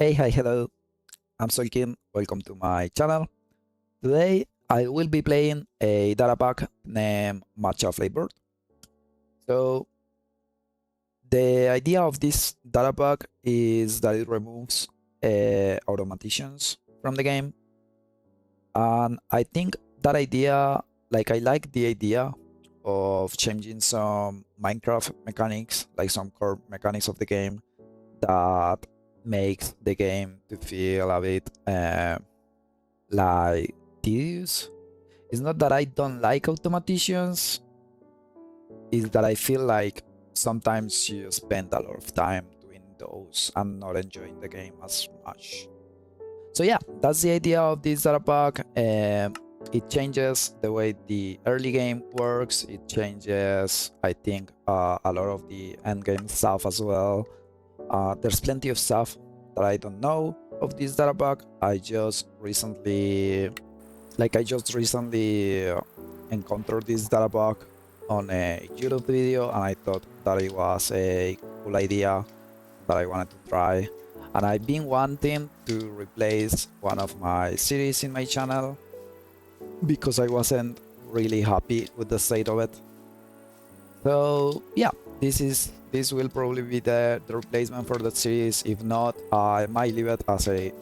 Hey, hi, hello. I'm Solkin. Welcome to my channel. Today I will be playing a data pack named Matcha Flavoured. So the idea of this data pack is that it removes automatizations from the game, and I think that idea, I like the idea of changing some Minecraft mechanics, like some core mechanics of the game that makes the game to feel a bit like tedious. It's not that I don't like automatizations, it's that I feel like sometimes you spend a lot of time doing those and not enjoying the game as much. So yeah, that's the idea of this data pack. It changes the way the early game works. It changes, I think, a lot of the end game stuff as well. There's plenty of stuff that I don't know of this data pack. I just recently encountered this data pack on a YouTube video, and I thought that it was a cool idea that I wanted to try. And I've been wanting to replace one of my series in my channel because I wasn't really happy with the state of it. So yeah, this will probably be the replacement for that series. If not, I might leave it as a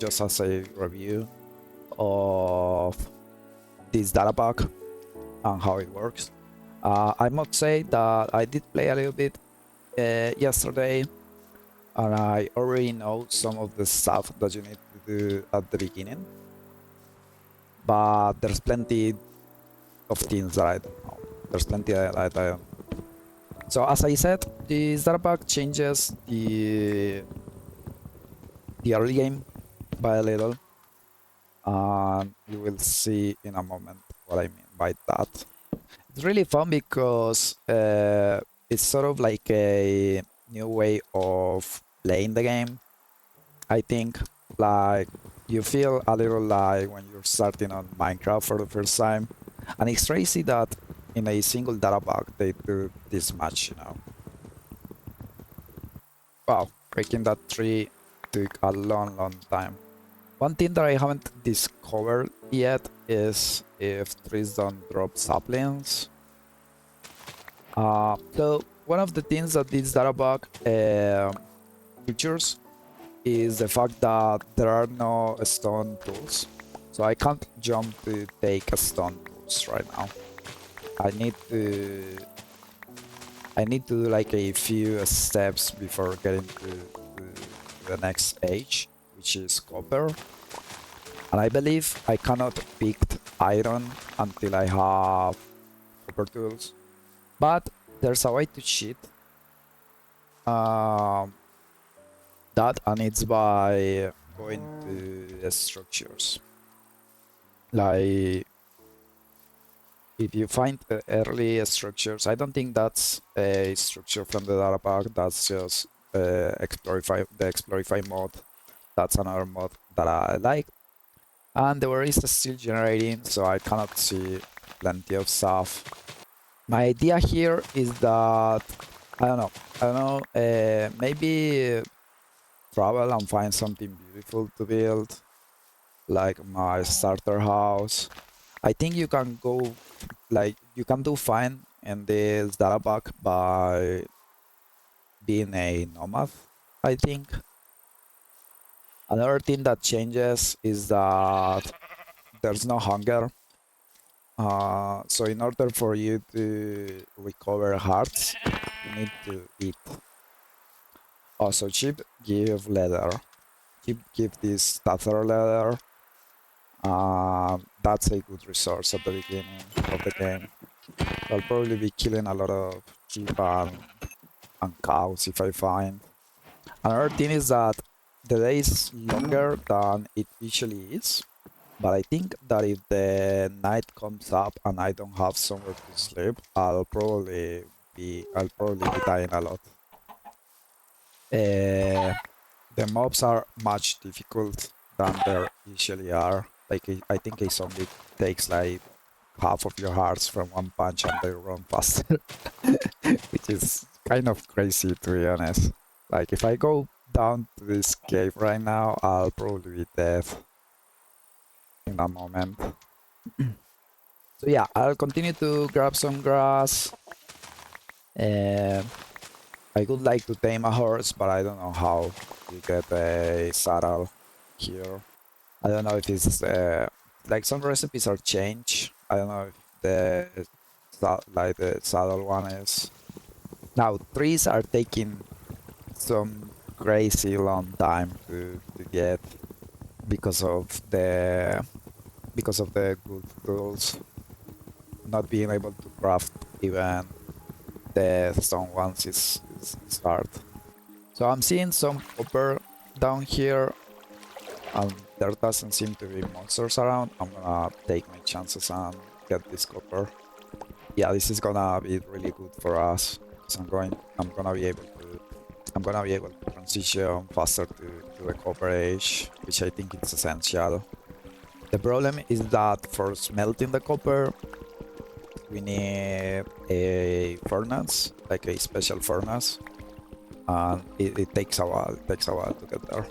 review of this data pack and how it works. I must say that I did play a little bit yesterday, and I already know some of the stuff that you need to do at the beginning, but there's plenty of things that I don't know. There's plenty that I don't. So as I said, this data pack changes the early game by a little, and you will see in a moment what I mean by that. It's really fun because it's sort of like a new way of playing the game. I think like you feel a little like when you're starting on Minecraft for the first time, and it's crazy that in a single data pack they do this much, you know. Wow, breaking that tree took a long time. One thing that I haven't discovered yet is if trees don't drop saplings. So one of the things that this data pack features is the fact that there are no stone tools. So I can't jump to take a stone tools right now. I need to do like a few steps before getting to the next stage, which is copper. And I believe I cannot pick iron until I have copper tools. But there's a way to cheat that, and it's by going to the structures. Like if you find early structures, I don't think that's a structure from the data pack. That's just the Explorify mod. That's another mod that I like. And the world is still generating, so I cannot see plenty of stuff. My idea here is that I don't know, maybe travel and find something beautiful to build, like my starter house. I think you can go, you can do fine in this data pack by being a nomad, I think. Another thing that changes is that there's no hunger. So in order for you to recover hearts, you need to eat. Also, cheap give leather. Cheap give this tather leather. That's a good resource at the beginning of the game. I'll probably be killing a lot of sheep and cows if I find. Another thing is that the day is longer than it usually is. But I think that if the night comes up and I don't have somewhere to sleep, I'll probably be dying a lot. The mobs are much difficult than they usually are. Like I think a zombie takes like half of your hearts from one punch and they run faster, which is kind of crazy to be honest. Like if I go down to this cave right now, I'll probably be dead in a moment. So yeah, I'll continue to grab some grass. Uh, I would like to tame a horse, but I don't know how you get a saddle here. I don't know if it's like some recipes are changed. I don't know if the like the saddle one is. Now trees are taking some crazy long time to get because of the good tools, not being able to craft even the stone ones is hard. So I'm seeing some copper down here, and there doesn't seem to be monsters around. I'm gonna take my chances and get this copper. Yeah, this is gonna be really good for us. So I'm gonna be able to transition faster to the copper age, which I think is essential. The problem is that for smelting the copper, we need a furnace, like a special furnace, and it takes a while. It takes a while to get there.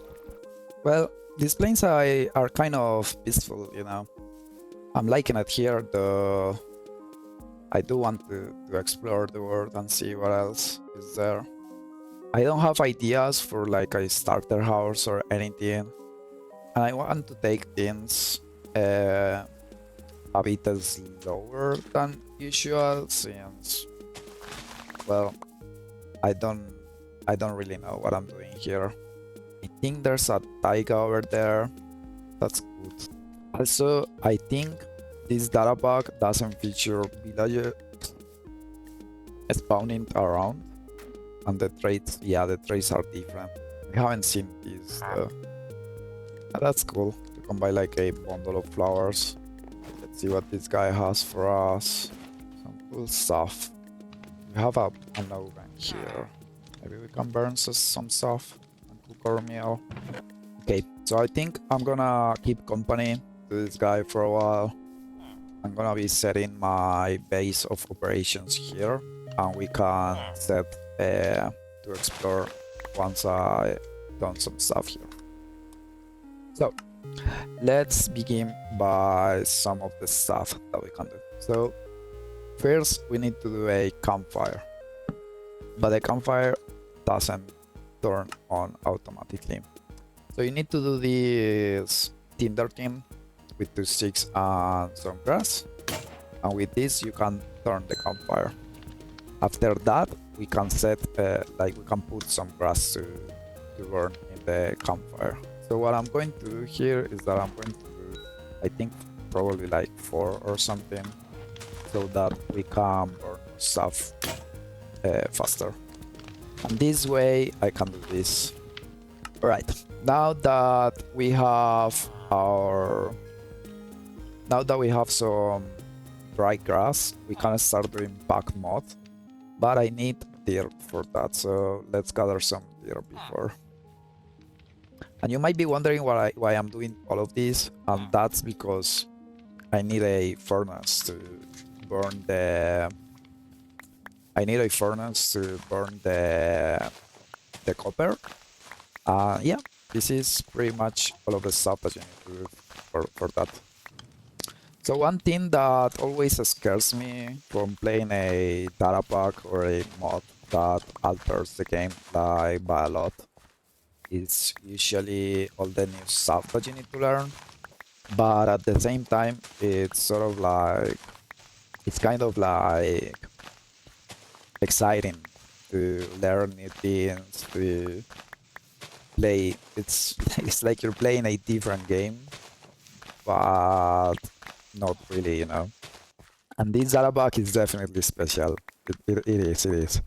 Well, these plains are kind of peaceful, you know. I'm liking it here, though I do want to explore the world and see what else is there. I don't have ideas for like a starter house or anything, and I want to take things a bit slower than usual since, well, I don't really know what I'm doing here. I think there's a taiga over there. That's good. Also, I think this datapack doesn't feature villagers spawning around, and the traits, yeah, the traits are different. I haven't seen this. That's cool. You can buy like a bundle of flowers. Let's see what this guy has for us. Some cool stuff. We have an oven here. Maybe we can burn some stuff and cook our meal. Okay, so I think I'm gonna keep company to this guy for a while. I'm gonna be setting my base of operations here, and we can set to explore once I done some stuff here. So let's begin by some of the stuff that we can do. So first we need to do a campfire, but the campfire doesn't turn on automatically. So you need to do this tinder thing with 2 sticks and some grass, and with this you can turn the campfire. After that we can set like we can put some grass to burn in the campfire. So what I'm going to do here is that I'm going to do, I think, probably like 4 or something, so that we can burn stuff faster. And this way I can do this. Alright, now that we have some dry grass, we can start doing packed mud, but I need dirt for that, so let's gather some dirt before. And you might be wondering why I'm doing all of this, and that's because I need a furnace to burn the copper. Yeah, this is pretty much all of the stuff that you need to do for that. So one thing that always scares me from playing a datapack or a mod that alters the gameplay by a lot is usually all the new stuff that you need to learn. But at the same time, it's sort of like, it's kind of like exciting to learn new things, to play. It's like you're playing a different game, but not really, you know. And this datapack is definitely special. It is.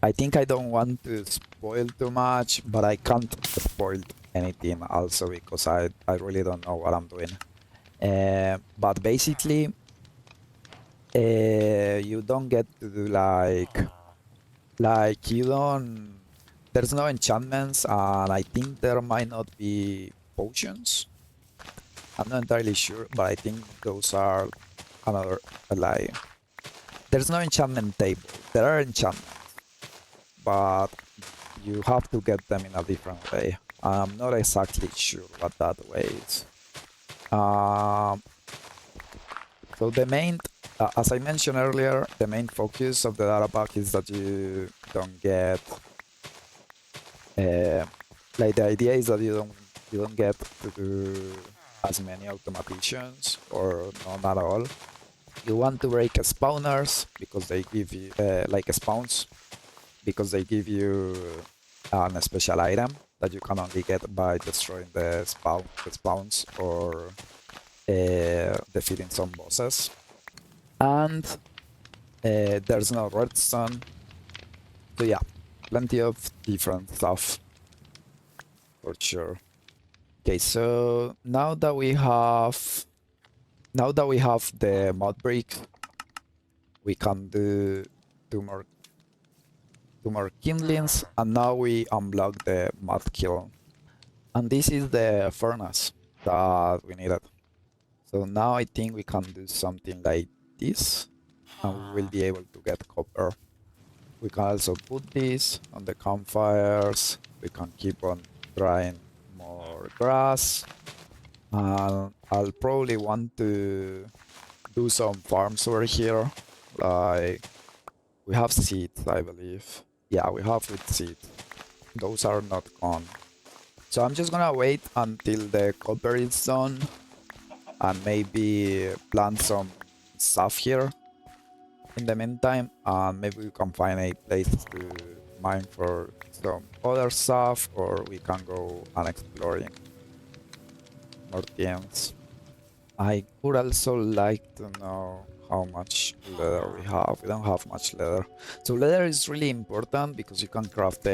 I think I don't want to spoil too much, but I can't spoil anything also because I really don't know what I'm doing. But basically, you don't get to do like you don't. There's no enchantments, and I think there might not be potions. I'm not entirely sure, but I think those are another lie. There's no enchantment table. There are enchantments, but you have to get them in a different way. I'm not exactly sure what that way is. So the main, as I mentioned earlier, the main focus of the data pack is that you don't get, like the idea is that you don't get to do as many automatizations or none at all. You want to break spawners because they give you like spawns because they give you a special item that you can only get by destroying the spawns or defeating some bosses. And there's no redstone, so yeah, plenty of different stuff for sure. Okay, so now that we have the mod brick, we can do two more kindlings, and now we unblock the mud kiln. And this is the furnace that we needed. So now I think we can do something like this, and we will be able to get copper. We can also put this on the campfires. We can keep on drying more grass. And I'll probably want to do some farms over here. Like, we have seeds, I believe. Yeah, we have with seeds. Those are not gone. So I'm just gonna wait until the copper is done and maybe plant some stuff here in the meantime, and maybe we can find a place to mine for some other stuff, or we can go and exploring more things. I would also like to know how much leather we have. We don't have much leather. So leather is really important because you can craft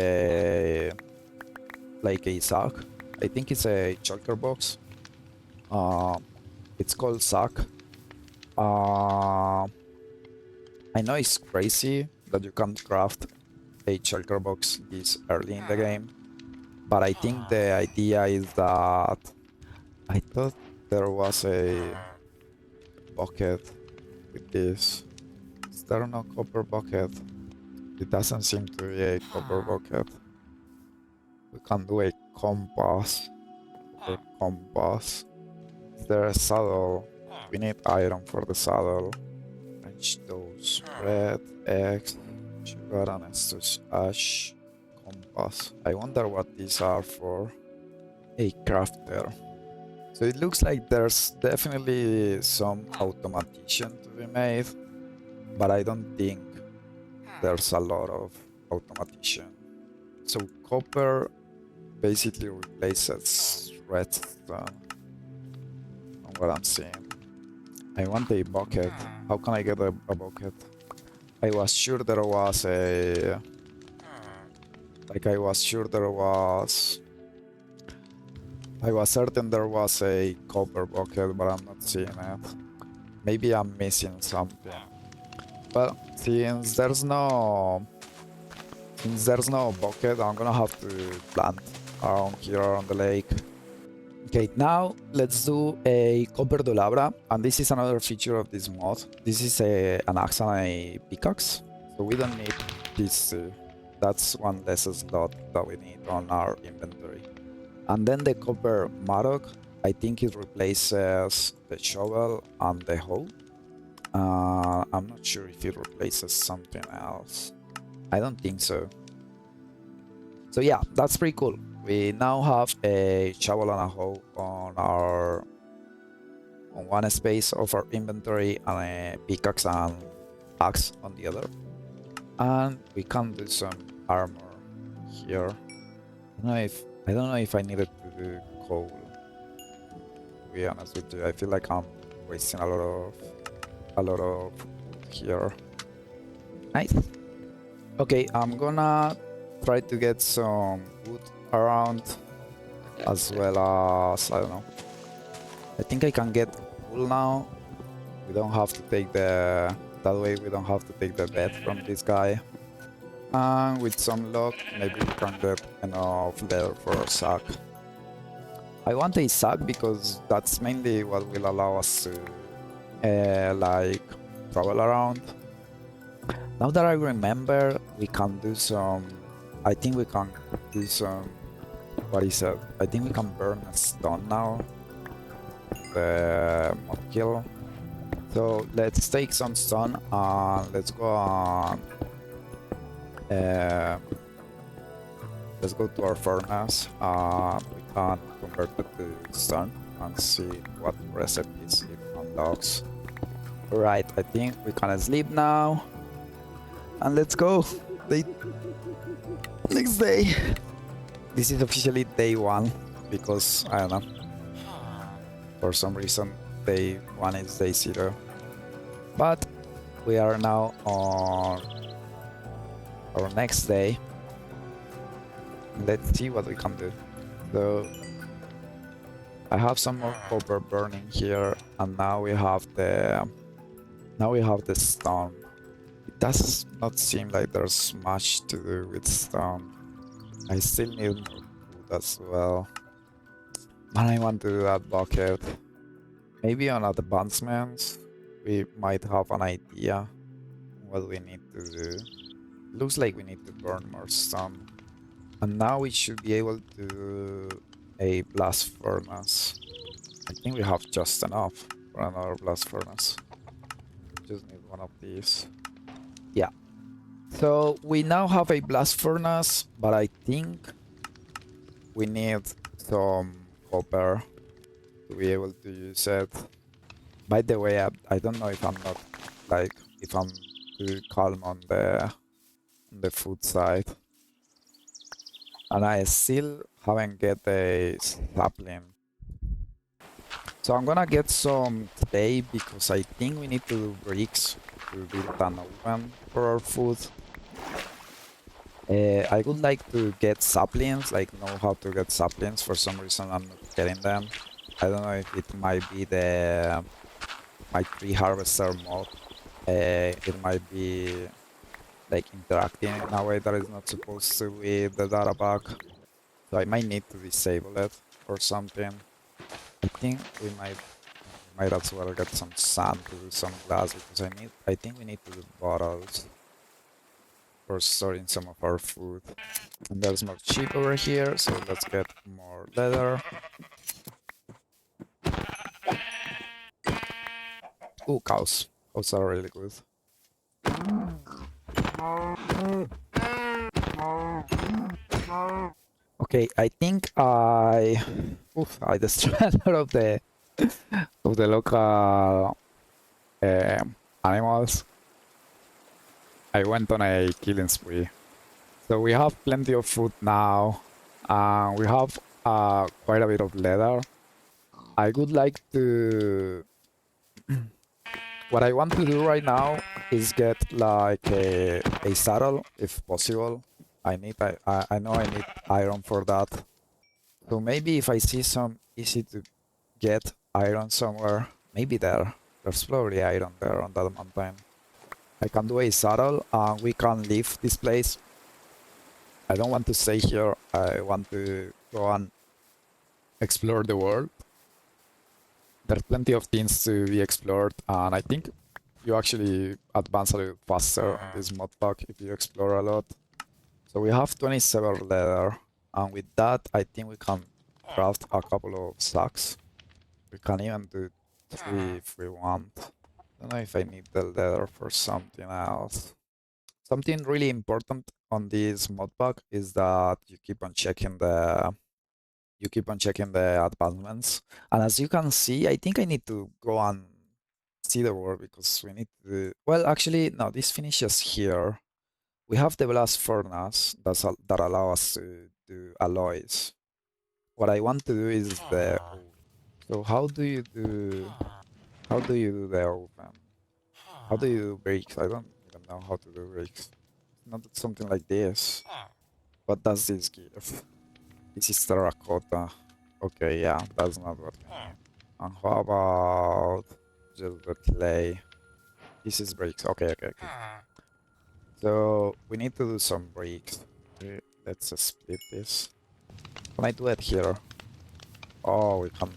like a sack. I think it's a shulker box. It's called sack. I know it's crazy that you can't craft a shulker box this early in the game, but I think the idea is that I thought there was a bucket with this. Is there no copper bucket? It doesn't seem to be a copper bucket. We can do a compass. Or compass. Is there a saddle? We need iron for the saddle. French toast, bread, eggs, sugar, and ash, compass. I wonder what these are for. A crafter. So it looks like there's definitely some automation to be made, but I don't think there's a lot of automation. So copper basically replaces redstone from what I'm seeing. I want a bucket. How can I get a bucket? I was sure there was a... Like I was sure there was... I was certain there was a copper bucket, but I'm not seeing it. Maybe I'm missing something. But since there's no bucket, I'm gonna have to plant around here on the lake. Okay, now let's do a copper dolabra, and this is another feature of this mod. This is an axe and a pickaxe, so we don't need this. That's one less slot that we need on our inventory. And then the copper mattock, I think it replaces the shovel and the hoe. I'm not sure if it replaces something else. I don't think so. So yeah, that's pretty cool. We now have a shovel and a hoe on one space of our inventory and a pickaxe and axe on the other. And we can do some armor here. I don't know if I needed to do coal. To be honest with you, I feel like I'm wasting a lot of wood here. Nice. Okay, I'm gonna try to get some wood around, as well as, I don't know. I think I can get wool now. We don't have to take that way we don't have to take the bed from this guy. And with some luck, maybe we can get enough leather for a sack. I want a sack because that's mainly what will allow us to like travel around. Now that I remember, we can do some I think we can do some. What is it? I think we can burn a stone now. The mod kill. So let's take some stone and let's go on. Uh, let's go to our furnace and we can convert it to stone and see what recipes it unlocks. Alright, I think we can sleep now. And let's go. Next day. This is officially day 1 because I don't know. For some reason, day 1 is day 0. But we are now on our next day. Let's see what we can do. So I have some more copper burning here, and now we have the stone. It does not seem like there's much to do with stone. I still need more food as well. And I want to do that bucket. Maybe on advancements, we might have an idea what we need to do. Looks like we need to burn more stone. And now we should be able to do a blast furnace. I think we have just enough for another blast furnace. Just need one of these. Yeah. So we now have a blast furnace, but I think we need some copper to be able to use it. By the way, I don't know if I'm not like if I'm too calm on the food side. And I still haven't get a sapling. So I'm gonna get some today because I think we need to do bricks to build an oven for our food. I would like to get saplings, like know how to get saplings. For some reason I'm not getting them. I don't know if it might be my tree harvester mod. It might be like interacting in a way that is not supposed to with the datapack. So I might need to disable it or something. I think we might as well get some sand to do some glass because I think we need to do bottles for storing some of our food. And there's more sheep over here, so let's get more leather. Ooh, cows. Cows are really good. Okay, I think I destroyed a lot of the local animals. I went on a killing spree. So we have plenty of food now. We have quite a bit of leather. I would like to... What I want to do right now is get like a saddle, if possible. I know I need iron for that. So maybe if I see some easy to get iron somewhere, maybe there's probably iron there on that mountain. I can do a saddle and we can leave this place. I don't want to stay here. I want to go and explore the world. There's plenty of things to be explored, and I think you actually advance a little faster on this mod pack if you explore a lot. So we have 27 leather, and with that I think we can craft a couple of sacks. We can even do 3 if we want. I don't know if I need the leather for something else. Something really important on this mod pack is that you keep on checking the advancements. And as you can see, I think I need to go and see the world because we need to... Well, actually, no, this finishes here. We have the blast furnace that allow us to do alloys. What I want to do is the... So how do you do the oven? How do you do bricks? I don't even know how to do bricks. Not something like this. What does this give? This is terracotta. Okay, yeah, that's not what we need. And how about just the clay? This is bricks. Okay. So we need to do some bricks. Okay, let's split this. Can I do it here? Oh, we can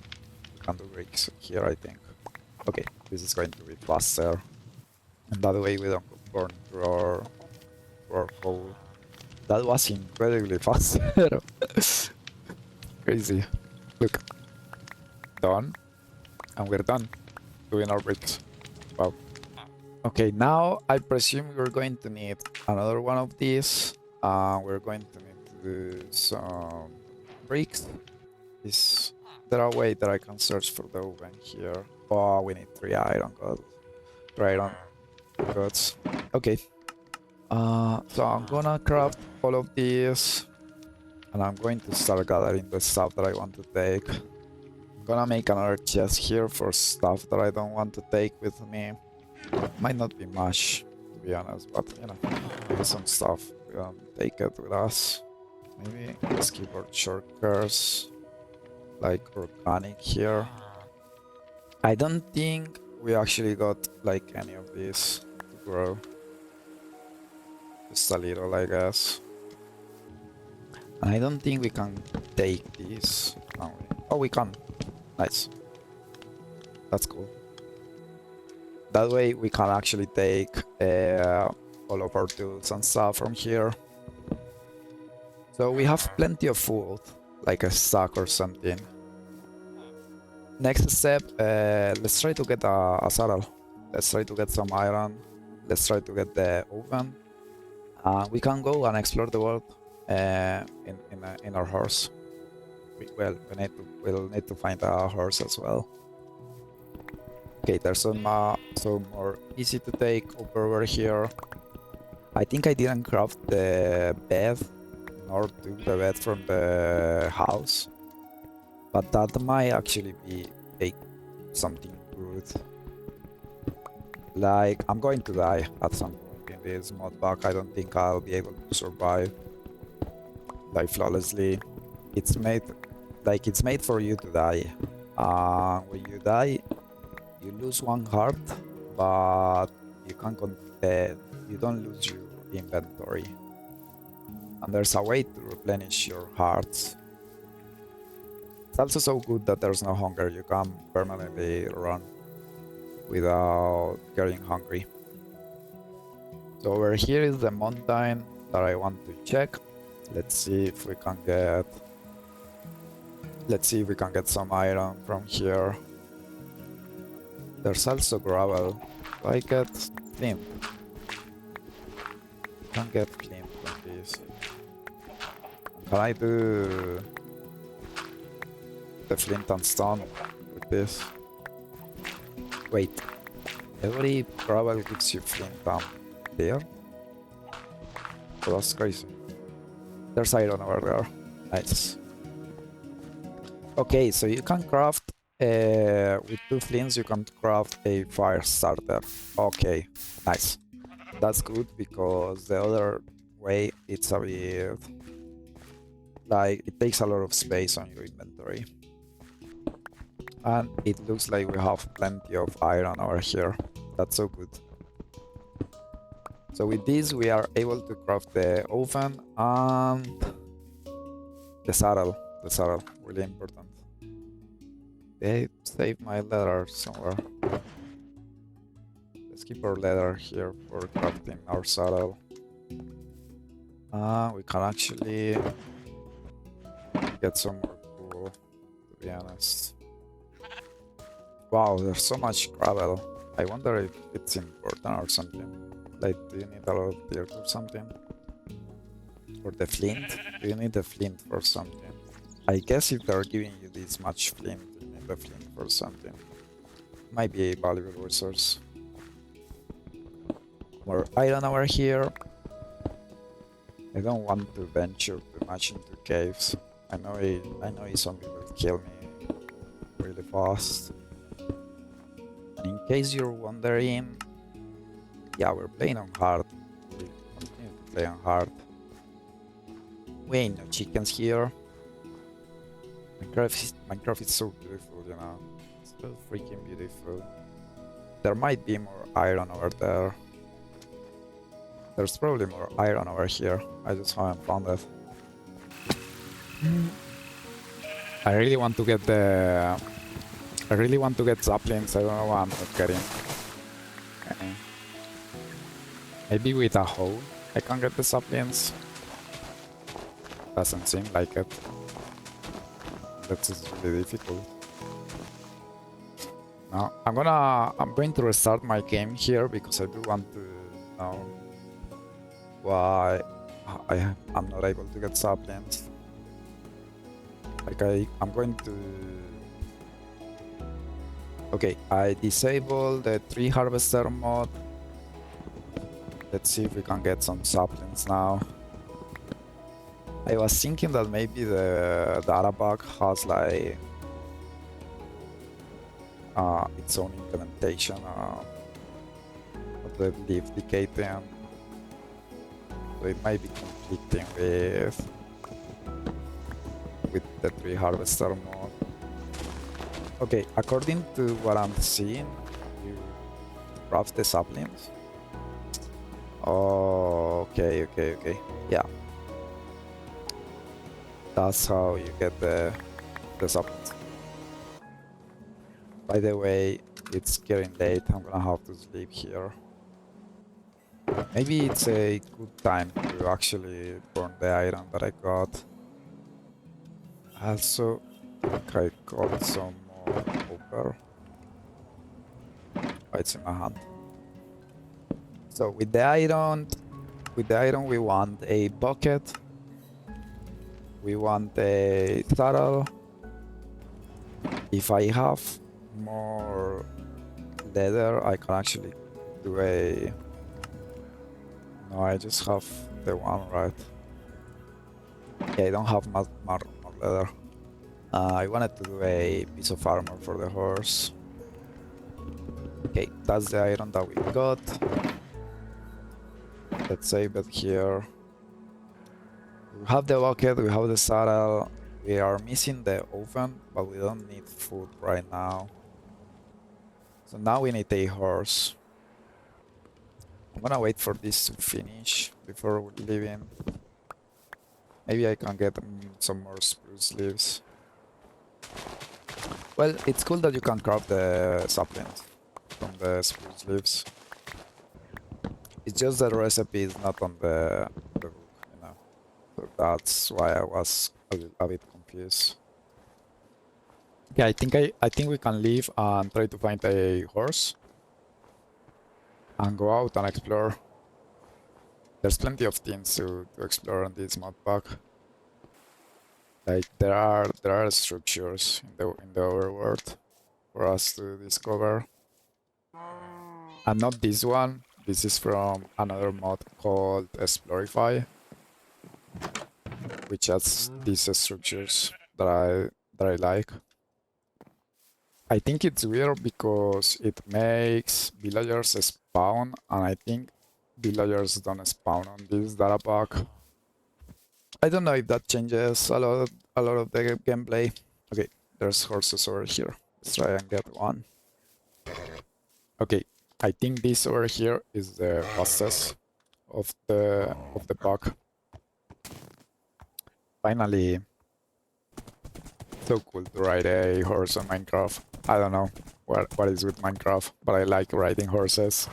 do bricks here, I think. Okay, this is going to be faster. And that way we don't go burn through our coal. That was incredibly fast. Crazy. Look, done, and we're done doing our bricks. Wow. Okay, now I presume we're going to need another one of these. We're going to need to do some bricks. Is there a way that I can search for the oven here? Oh, we need 3 iron gods. 3 iron gods. Okay. So I'm gonna craft all of these, and I'm going to start gathering the stuff that I want to take. I'm gonna make another chest here for stuff that I don't want to take with me. Might not be much, to be honest, but you know, maybe some stuff we don't take it with us. Maybe let's keyboard shortcuts, like organic here. I don't think we actually got like any of these to grow. Just a little, I guess. And I don't think we can take these. Can we? Oh, we can. Nice. That's cool. That way we can actually take all of our tools and stuff from here. So we have plenty of food, like a stack or something. Next step, let's try to get a saddle. Let's try to get some iron. Let's try to get the oven. We can go and explore the world in our horse. We'll need to find a horse as well. Okay, there's some more easy to take over here. I think I didn't craft the bed nor do the bed from the house, but that might actually be something good. Like, I'm going to die at some point in this mod pack. I don't think I'll be able to survive like flawlessly. It's made for you to die. When you die, you lose 1 heart, but you don't lose your inventory. And there's a way to replenish your hearts. It's also so good that there's no hunger. You can permanently run without getting hungry. So over here is the mountain that I want to check. Let's see if we can get some iron from here. There's also gravel. Do I get flint? Can't get flint from this. Can I do the flint and stone with this? Wait, every gravel gives you flint and there? Oh, that's crazy. There's iron over there. Nice. Okay, so you can craft with 2 flints, you can craft a fire starter. Okay, nice. That's good because the other way it's a bit like it takes a lot of space on your inventory. And it looks like we have plenty of iron over here. That's so good. So with this we are able to craft the oven and the saddle. The saddle, really important. They saved my leather somewhere. Let's keep our leather here for crafting our saddle. We can actually get some more cool, to be honest. Wow, there's so much gravel. I wonder if it's important or something. Like, do you need a lot of dirt or something? Or the flint? Do you need the flint for something? I guess if they're giving you this much flint, you need the flint for something. Might be a valuable resource. More iron over here. I don't want to venture too much into caves. I know a zombie will kill me really fast. And in case you're wondering, yeah, we're playing on hard. We continue to play on hard. We ain't no chickens here. Minecraft is so beautiful, you know. It's so freaking beautiful. There might be more iron over there. There's probably more iron over here. I just haven't found it. I really want to get saplings. I don't know why I'm not getting. Okay. Maybe with a hoe I can get the saplings. Doesn't seem like it. That is really difficult. Now I'm going to restart my game here because I do want to know why I'm not able to get saplings. Like I'm going to. Okay, I disable the tree harvester mod. Let's see if we can get some saplings now. I was thinking that maybe the datapack has like its own implementation of the leaf decay thing. So it might be conflicting with the tree harvester mod. Okay, according to what I'm seeing, you craft the saplings. Oh, okay. Yeah. That's how you get the saplings. By the way, it's getting late. I'm gonna have to sleep here. Maybe it's a good time to actually burn the iron that I got. Also, I got some more copper. Oh, it's in my hand. So with the iron, we want a bucket. We want a saddle. If I have more leather, I can actually do a. No, I just have the one, right? Yeah, I don't have more leather. I wanted to do a piece of armor for the horse. Okay, that's the iron that we got. Let's save it here. We have the bucket, we have the saddle. We are missing the oven, but we don't need food right now. So now we need a horse. I'm gonna wait for this to finish before leaving. Maybe I can get some more spruce leaves. Well, it's cool that you can craft the saplings from the spruce leaves. It's just that the recipe is not on the book, you know. So that's why I was a bit confused. Okay, I think we can leave and try to find a horse and go out and explore. There's plenty of things to explore on this mod pack. Like there are structures in the overworld for us to discover. And not this one. This is from another mod called Explorify, which has these structures that I like. I think it's weird because it makes villagers spawn, and I think villagers don't spawn on this data pack. I don't know if that changes a lot of the gameplay. Okay, there's horses over here. Let's try and get one. Okay, I think this over here is the fastest of the pack. Finally, so cool to ride a horse on Minecraft. I don't know what is with Minecraft, but I like riding horses.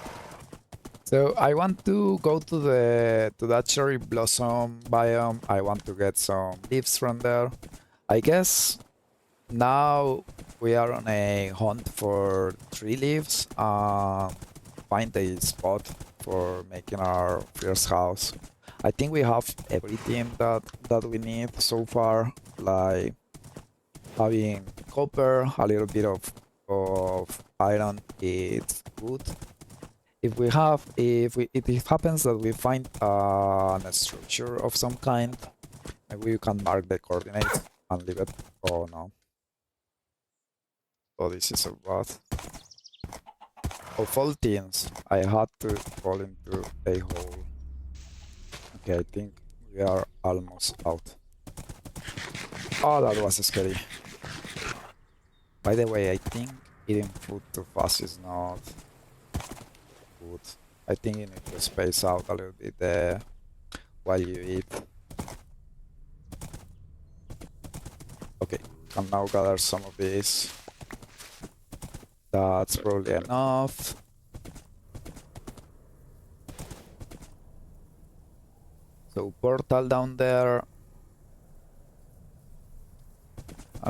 So I want to go to that cherry blossom biome. I want to get some leaves from there. I guess now we are on a hunt for 3 leaves. Find a spot for making our first house. I think we have everything that we need so far, like having copper, a little bit of iron. It's good. If it happens that we find a structure of some kind, maybe we can mark the coordinates and leave it. Oh no. Oh, this is a bot. Of all things, I had to fall into a hole. Okay, I think we are almost out. Oh, that was scary. By the way, I think eating food too fast is not good. I think you need to space out a little bit while you eat. Okay, can now gather some of these. That's probably enough. So portal down there.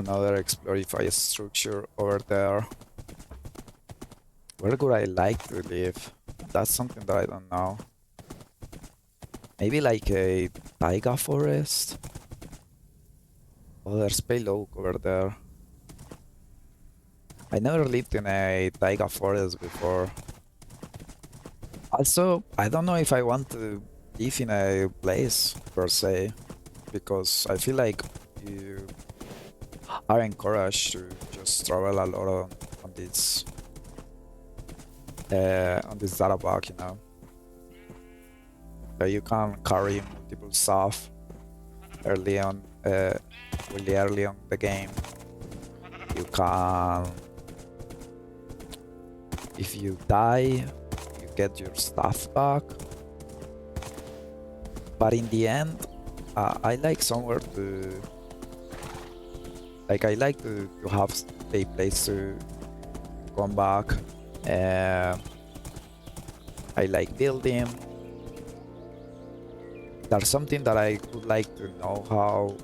another explorify structure over there. Where would I like to live? That's something that I don't know. Maybe like a taiga forest? Oh, there's pale oak over there. I never lived in a taiga forest before. Also, I don't know if I want to live in a place per se, because I feel like you are encouraged to just travel a lot on this data pack, you know. You can carry multiple stuff early on, really early on the game. You can, if you die, you get your stuff back. But in the end, I like somewhere to, like I like to have a place to come back. I like building. There's something that I would like to know how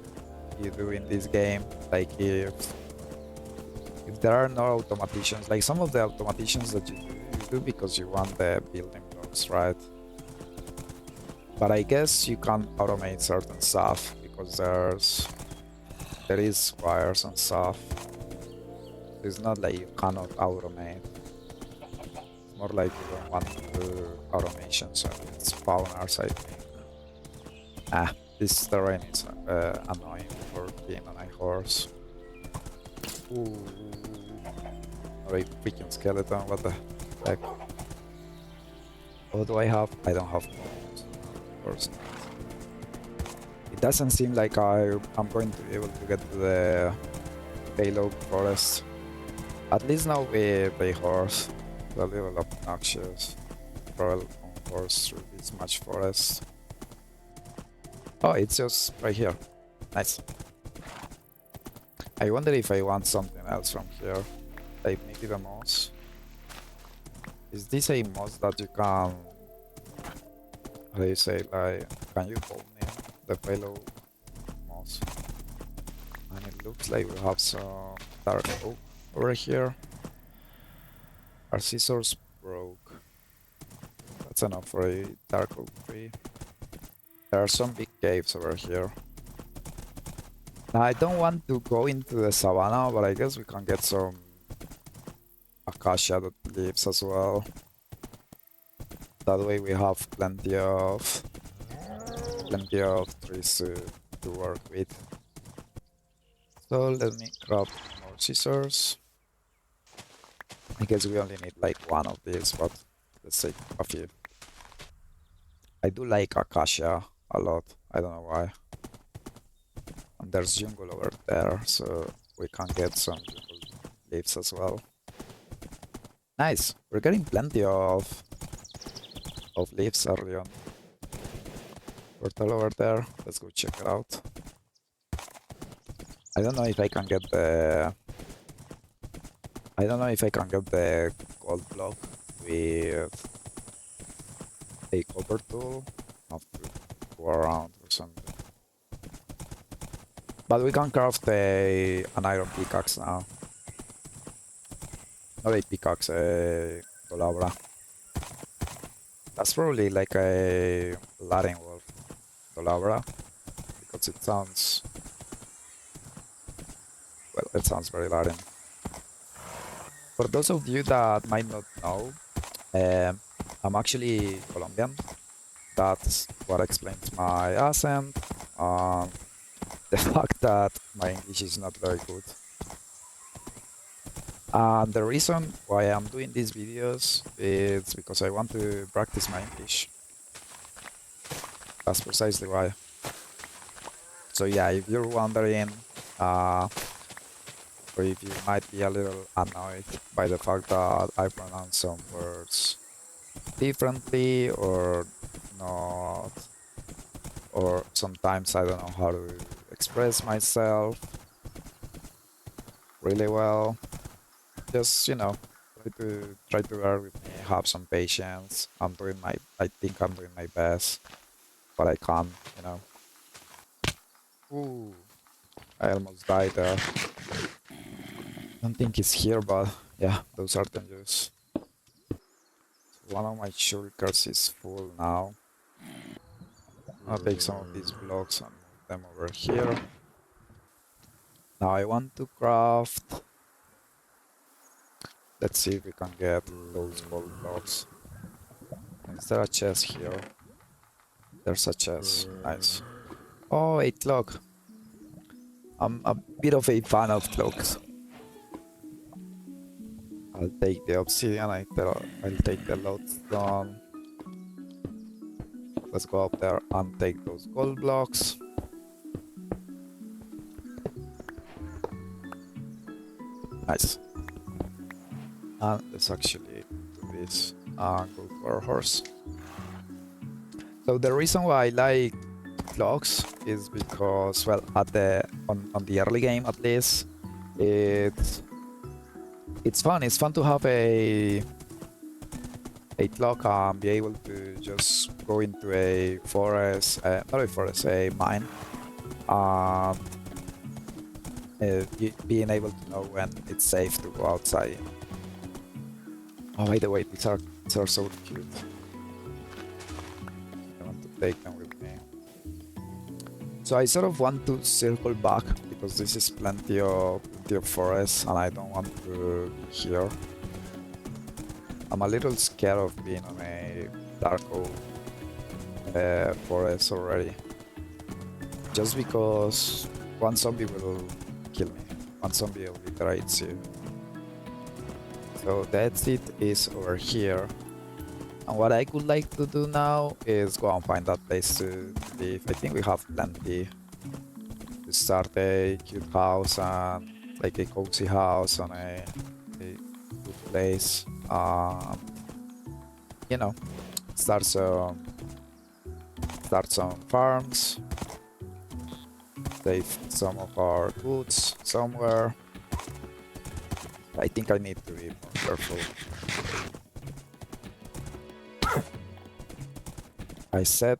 you do in this game. Like if there are no automations, like some of the automations that you do because you want the building blocks, right? But I guess you can automate certain stuff because there is wires and stuff. It's not like you cannot automate. It's more like you don't want to do automation, so it's spawners, I think. Ah, this terrain is annoying for being on a horse. Ooh, or a freaking skeleton, what the heck? What do I have? I don't have bones. Of course not. It doesn't seem like I'm going to be able to get to the payload forest. At least now with a horse. It's a little obnoxious. Travel on horse through this much forest. Oh, it's just right here. Nice. I wonder if I want something else from here. Like maybe the moss. Is this a moss that you can... How do you say, like, can you hold in the payload moss? And it looks like we have some dark oak over here. Our scissors broke. That's enough for a dark oak tree. There are some big caves over here. Now, I don't want to go into the savannah, but I guess we can get some acacia leaves as well. That way we have plenty of trees to work with. So let me grab more scissors. I guess we only need like one of these, but let's take a few. I do like acacia a lot. I don't know why. And there's jungle over there, so we can get some jungle leaves as well. Nice. We're getting plenty of leaves early on. Portal over there. Let's go check it out. I don't know if I can get the... I don't know if I can get the gold block with a copper tool. Have to go around or something. But we can craft an iron pickaxe now. Not a pickaxe, a dolabra. That's probably like a Latin word, dolabra, because it sounds... Well, it sounds very Latin. For those of you that might not know, I'm actually Colombian. That's what explains my accent. The fact that my English is not very good. And the reason why I'm doing these videos is because I want to practice my English. That's precisely why. So yeah, if you're wondering, or if you might be a little annoyed by the fact that I pronounce some words differently or not, or sometimes I don't know how to express myself really well, just, you know, try to bear with me, have some patience. I think I'm doing my best, but I can't, you know. Ooh, I almost died there. don't think it's here, but yeah, those are dangerous. One of my shurikens is full now. I'll take some of these blocks and move them over here. Now I want to craft. Let's see if we can get those gold blocks. Is there a chest here? There's a chest. Nice. Oh, a clock. I'm a bit of a fan of clocks. I'll take the obsidian. I'll take the lodestone. Let's go up there and take those gold blocks. Nice. And let's actually do this and go to our horse. So the reason why I like clocks is because, well, on the early game at least, it's fun. It's fun to have a clock and be able to just go into a forest, not a forest, a mine, and being able to know when it's safe to go outside. Oh, by the way, these are so cute. I want to take them with me. So I sort of want to circle back because this is plenty of forest and I don't want to be here. I'm a little scared of being on a dark oak forest already. Just because one zombie will kill me. One zombie obliterates you. So the exit is over here. And what I would like to do now is go and find that place to live. I think we have plenty to start a cute house and like a cozy house and a good place. You know, start some farms, save some of our goods somewhere. I think I need to be more careful. I say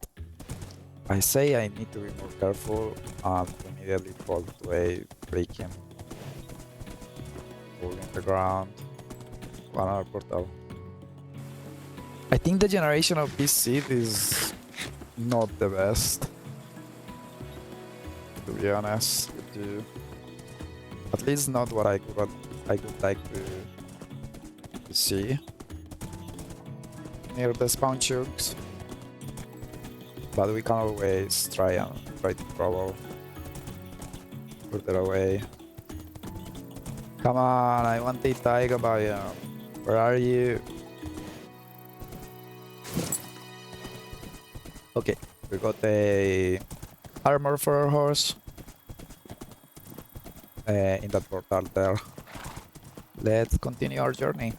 I need to be more careful and immediately fall to a breaking hole in the ground. One hour portal. I think the generation of this seed is not the best, to be honest with you. At least not what I would like to see near the spawn chunks. But we can always try to travel further away. Come on, I want a taiga biome. Where are you? Okay, we got a armor for our horse in that portal there. Let's continue our journey.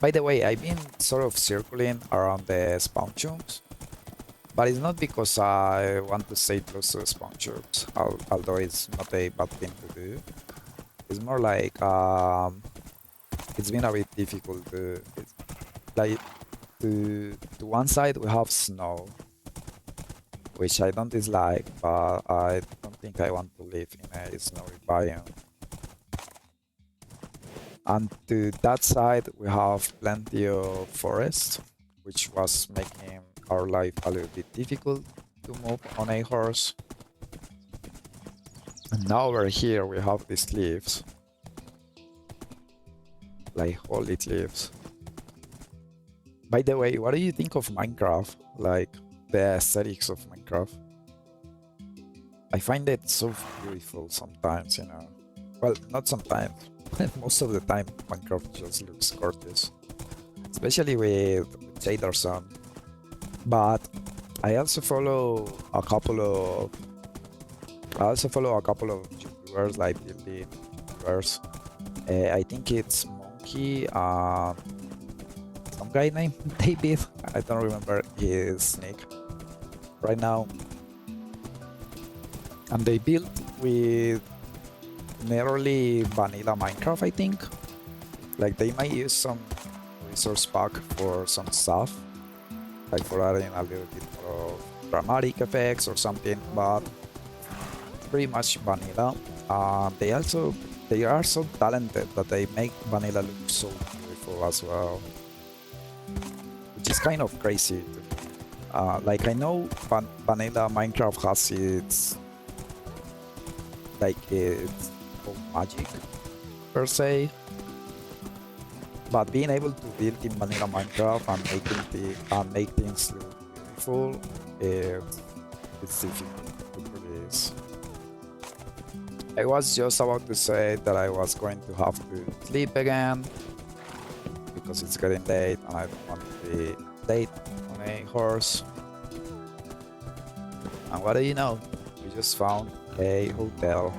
By the way, I've been sort of circling around the spawn chunks, but it's not because I want to stay close to the spawn chunks, although it's not a bad thing to do. It's more like it's been a bit difficult to one side we have snow, which I don't dislike, but I don't think I want to live in a snowy biome. And to that side we have plenty of forest, which was making our life a little bit difficult to move on a horse. And now over here we have these leaves, like holy leaves. By the way, what do you think of Minecraft? Like the aesthetics of Minecraft? I find it so beautiful sometimes, you know. Well, not sometimes. Most of the time, Minecraft just looks gorgeous, especially with shaders on. But I also follow a couple of YouTubers, like building YouTubers. I think it's Monkey and some guy named David. I don't remember his nick right now. And they built with nearly vanilla Minecraft, I think. Like they might use some resource pack for some stuff, like for adding a little bit more of dramatic effects or something, but pretty much vanilla. They they are so talented that they make vanilla look so beautiful as well, which is kind of crazy to me. Like I know vanilla Minecraft has its own magic per se, but being able to build in vanilla Minecraft and make things look beautiful, it's difficult. It really is. I was just about to say that I was going to have to sleep again because it's getting late and I don't want to be late on a horse. And what do you know? We just found a hotel.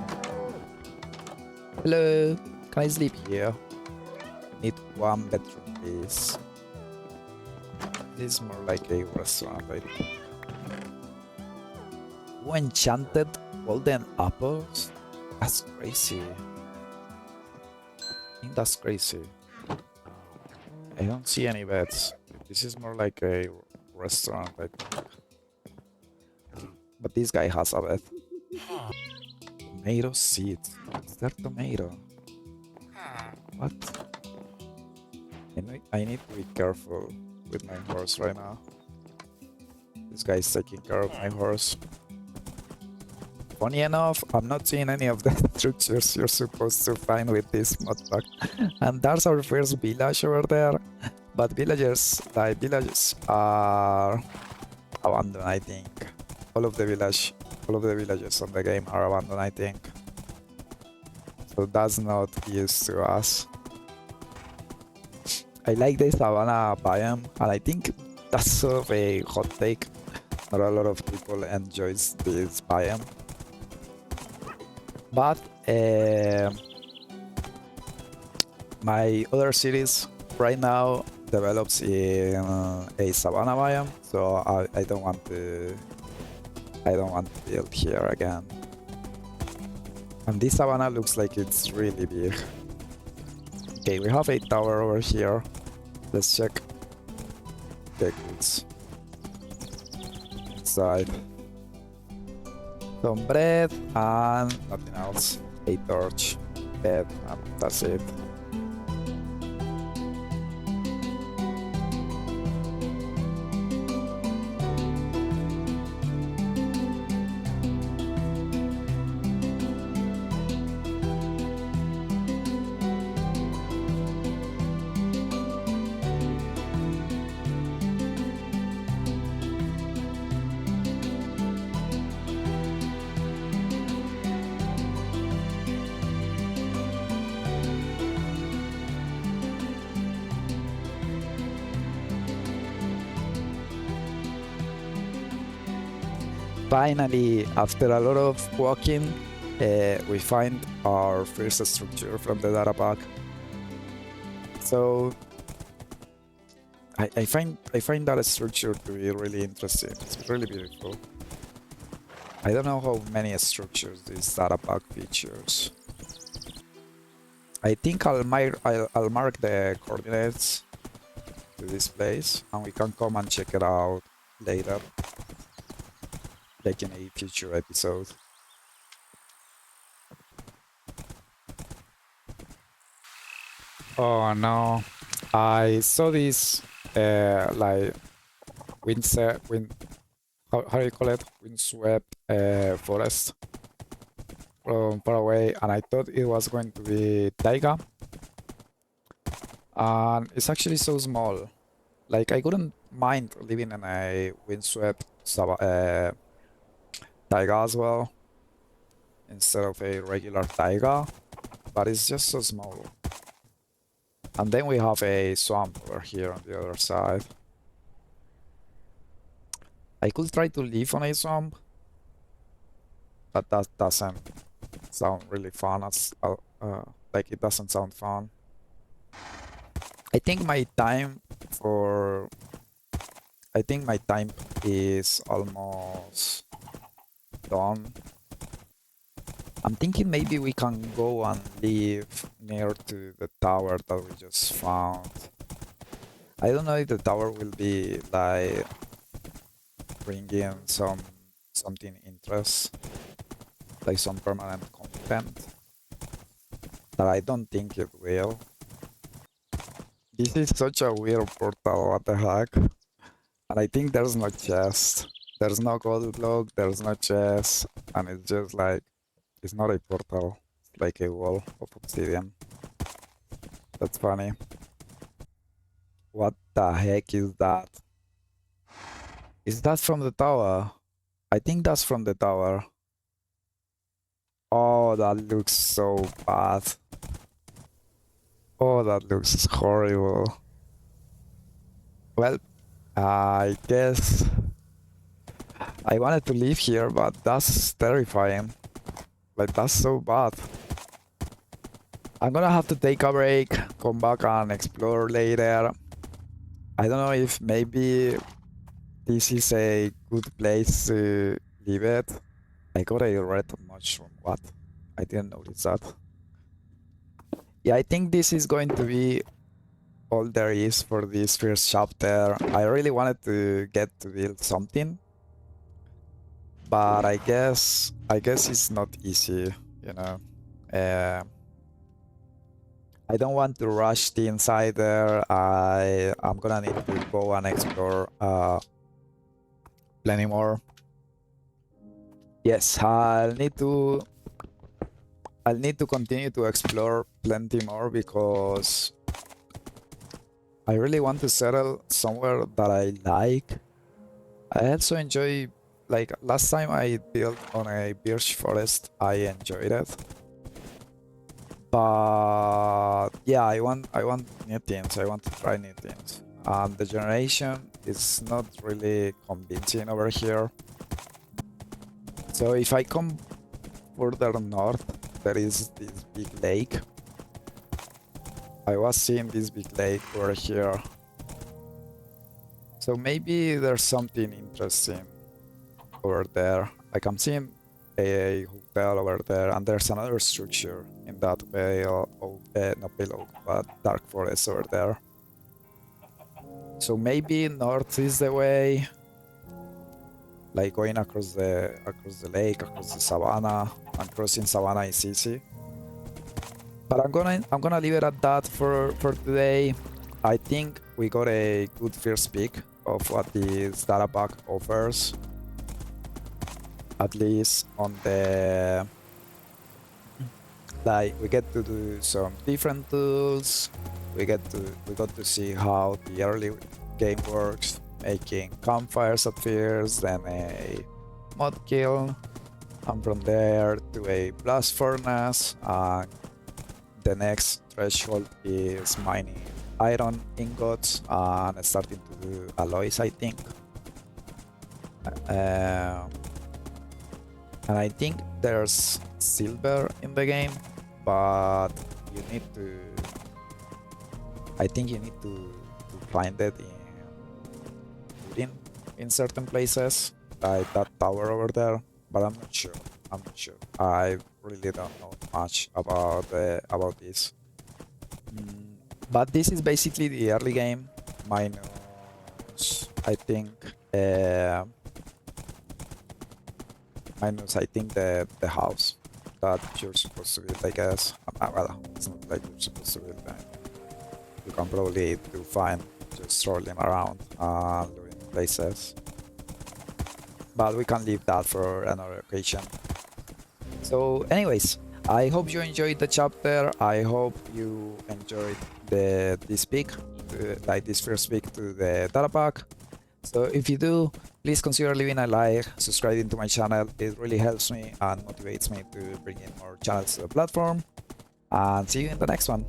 Hello, can I sleep here? Need one bedroom, please. This is more like a restaurant, I think. Ooh, enchanted golden apples? That's crazy. I think that's crazy. I don't see any beds. This is more like a restaurant, I think. But this guy has a bed. Tomato seeds. Is that tomato? What? I need to be careful with my horse right now. This guy's taking care of my horse. Funny enough, I'm not seeing any of the structures you're supposed to find with this mod pack. And that's our first village over there. But villages are abandoned, I think. All of the villages on the game are abandoned, I think. So that's not used to us. I like the Savannah biome, and I think that's sort of a hot take. Not a lot of people enjoys this biome. But my other series right now develops in a Savannah biome, so I don't want to build here again. And this Savannah looks like it's really big. Okay, we have a tower over here. Let's check the goods inside. Some bread and nothing else. A torch, bed, and that's it. Finally, after a lot of walking, we find our first structure from the data pack. So I find that structure to be really interesting. It's really beautiful. I don't know how many structures this data pack features. I think I'll mark the coordinates to this place, and we can come and check it out later, like in a future episode. Oh no, I saw this like how do you call it, windswept forest from far away, and I thought it was going to be taiga, and it's actually so small. Like I couldn't mind living in a windswept taiga as well instead of a regular taiga, but it's just so small. And then we have a swamp over here on the other side. I could try to live on a swamp, but that doesn't sound really fun. Like it doesn't sound fun. I think my time is almost done. I'm thinking maybe we can go and live near to the tower that we just found. I don't know if the tower will be like bringing something interest, like some permanent content. but I don't think it will. This is such a weird portal, what the heck? And I think there's no chest. There's no gold block, there's no chest, and it's just like, it's not a portal, it's like a wall of obsidian. That's funny. What the heck is that? Is that from the tower? I think that's from the tower. Oh, that looks so bad. Oh, that looks horrible. Well, I guess I wanted to live here, but that's terrifying. Like, that's so bad. I'm gonna have to take a break, come back and explore later. I don't know if maybe this is a good place to leave it. I got a red mushroom. What? I didn't notice that. Yeah, I think this is going to be all there is for this first chapter. I really wanted to get to build something, but I guess it's not easy, you know. I don't want to rush the inside there. I'm gonna need to go and explore plenty more. Yes, I'll need to continue to explore plenty more because I really want to settle somewhere that I like. I also enjoy, like last time I built on a birch forest, I enjoyed it. But yeah, I want new things. I want to try new things. And the generation is not really convincing over here. So if I come further north, there is this big lake. I was seeing this big lake over here. So maybe there's something interesting over there. Like I'm seeing a hotel over there, and there's another structure in that pale oak, not pale oak, but dark forest over there. So maybe north is the way, like going across the lake, across the savannah, and crossing savannah is easy. But I'm gonna leave it at that for today. I think we got a good first peek of what this datapack offers. At least on the, like, we get to do some different tools. We got to see how the early game works, making campfires at first, then a mud kiln, and from there to a blast furnace, and the next threshold is mining iron ingots and starting to do alloys, I think. And I think there's silver in the game, but you need to, I think you need to find it in certain places, like that tower over there, but I'm not sure. I really don't know much about this. But this is basically the early game minus, I think, the house that you're supposed to build, I guess. Well, it's not like you're supposed to build that. You can probably do fine just strolling around and doing places. But we can leave that for another occasion. So anyways, I hope you enjoyed the chapter. I hope you enjoyed this peek, like this first peek to the data pack. So if you do, please consider leaving a like, subscribing to my channel. It really helps me and motivates me to bring in more channels to the platform. And see you in the next one.